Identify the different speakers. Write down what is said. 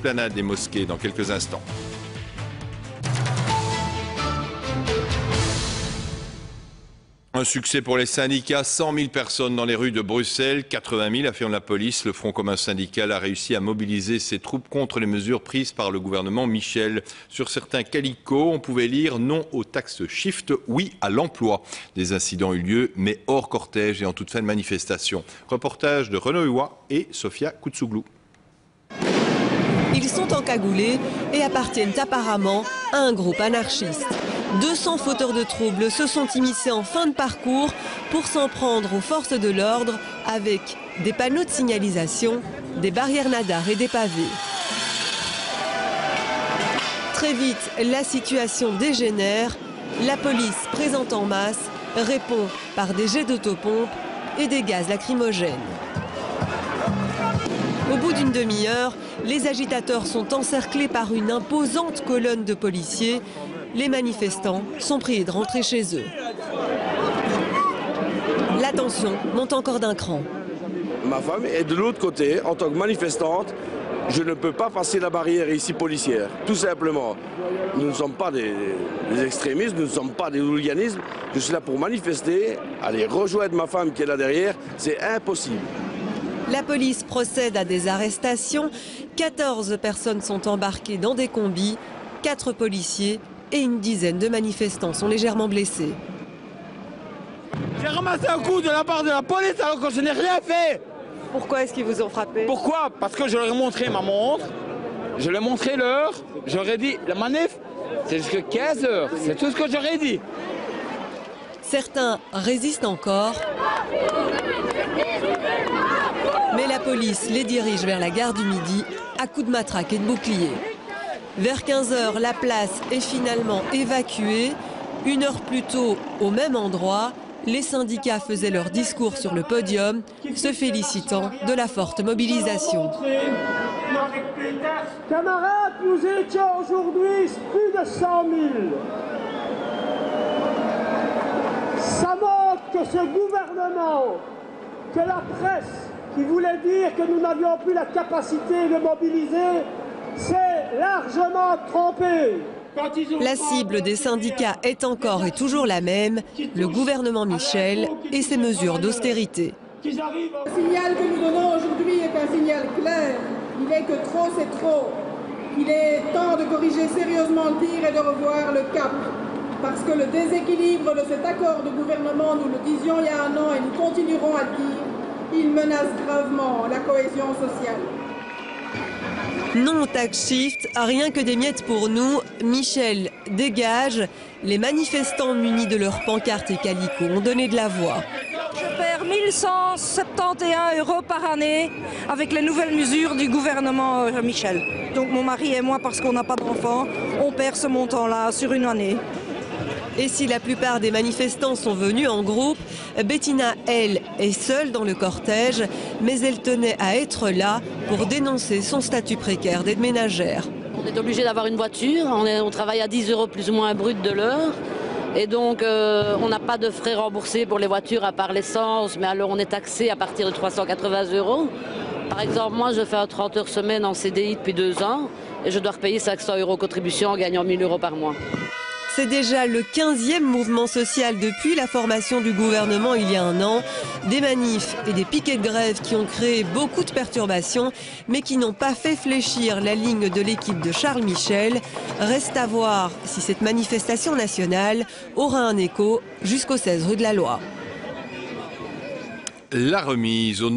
Speaker 1: l'esplanade des mosquées dans quelques instants. Un succès pour les syndicats, 100 000 personnes dans les rues de Bruxelles, 80 000 affirme la police. Le Front commun syndical a réussi à mobiliser ses troupes contre les mesures prises par le gouvernement Michel. Sur certains calicots, on pouvait lire non aux taxes shift, oui à l'emploi. Des incidents ont eu lieu, mais hors cortège et en toute fin de manifestation. Reportage de Renaud Huat et Sofia Koutsoglou.
Speaker 2: Ils sont encagoulés et appartiennent apparemment à un groupe anarchiste. 200 fauteurs de troubles se sont immiscés en fin de parcours pour s'en prendre aux forces de l'ordre avec des panneaux de signalisation, des barrières nadars et des pavés. Très vite, la situation dégénère. La police, présente en masse, répond par des jets d'autopompe et des gaz lacrymogènes. Au bout d'une demi-heure, les agitateurs sont encerclés par une imposante colonne de policiers. Les manifestants sont priés de rentrer chez eux. La tension monte encore d'un cran.
Speaker 3: Ma femme est de l'autre côté, en tant que manifestante. Je ne peux pas passer la barrière ici policière, tout simplement. Nous ne sommes pas des extrémistes, nous ne sommes pas des hooliganismes. Je suis là pour manifester, aller rejoindre ma femme qui est là derrière, c'est impossible.
Speaker 2: La police procède à des arrestations. 14 personnes sont embarquées dans des combis, 4 policiers et une dizaine de manifestants sont légèrement blessés.
Speaker 4: J'ai ramassé un coup de la part de la police alors que je n'ai rien fait.
Speaker 2: Pourquoi est-ce qu'ils vous ont frappé?
Speaker 4: Pourquoi? Parce que je leur ai montré ma montre, je leur ai montré l'heure, j'aurais dit la manif, c'est jusqu'à 15 h, c'est tout ce que j'aurais dit.
Speaker 2: Certains résistent encore, mais la police les dirige vers la gare du Midi à coups de matraque et de bouclier. Vers 15 h, la place est finalement évacuée. Une heure plus tôt, au même endroit, les syndicats faisaient leur discours sur le podium, se félicitant de la forte mobilisation.
Speaker 5: Camarades, nous étions aujourd'hui plus de 100 000. Ça montre que ce gouvernement, que la presse, qui voulait dire que nous n'avions plus la capacité de mobiliser, s'est largement trompé.
Speaker 2: La cible des syndicats est encore et toujours la même, le gouvernement Michel et ses mesures d'austérité.
Speaker 6: Le signal que nous donnons aujourd'hui est un signal clair. Il est que trop, c'est trop. Il est temps de corriger sérieusement le tir et de revoir le cap. Parce que le déséquilibre de cet accord de gouvernement, nous le disions il y a un an et nous continuerons à le dire, il menace gravement la cohésion sociale.
Speaker 2: Non au tax shift, rien que des miettes pour nous. Michel dégage. Les manifestants munis de leurs pancartes et calicots ont donné de la voix.
Speaker 7: Je perds 1 171 € par année avec les nouvelles mesures du gouvernement Michel. Donc mon mari et moi, parce qu'on n'a pas d'enfants, on perd ce montant-là sur une année.
Speaker 2: Et si la plupart des manifestants sont venus en groupe, Bettina, elle, est seule dans le cortège, mais elle tenait à être là pour dénoncer son statut précaire d'aide ménagère.
Speaker 8: On est obligé d'avoir une voiture, on travaille à 10 € plus ou moins brut de l'heure. Et donc on n'a pas de frais remboursés pour les voitures à part l'essence, mais alors on est taxé à partir de 380 €. Par exemple, moi je fais un 30 heures semaine en CDI depuis 2 ans et je dois repayer 500 € contribution en gagnant 1 000 € par mois.
Speaker 2: C'est déjà le 15e mouvement social depuis la formation du gouvernement il y a un an. Des manifs et des piquets de grève qui ont créé beaucoup de perturbations, mais qui n'ont pas fait fléchir la ligne de l'équipe de Charles Michel. Reste à voir si cette manifestation nationale aura un écho jusqu'au 16 rue de la Loi.
Speaker 1: La remise au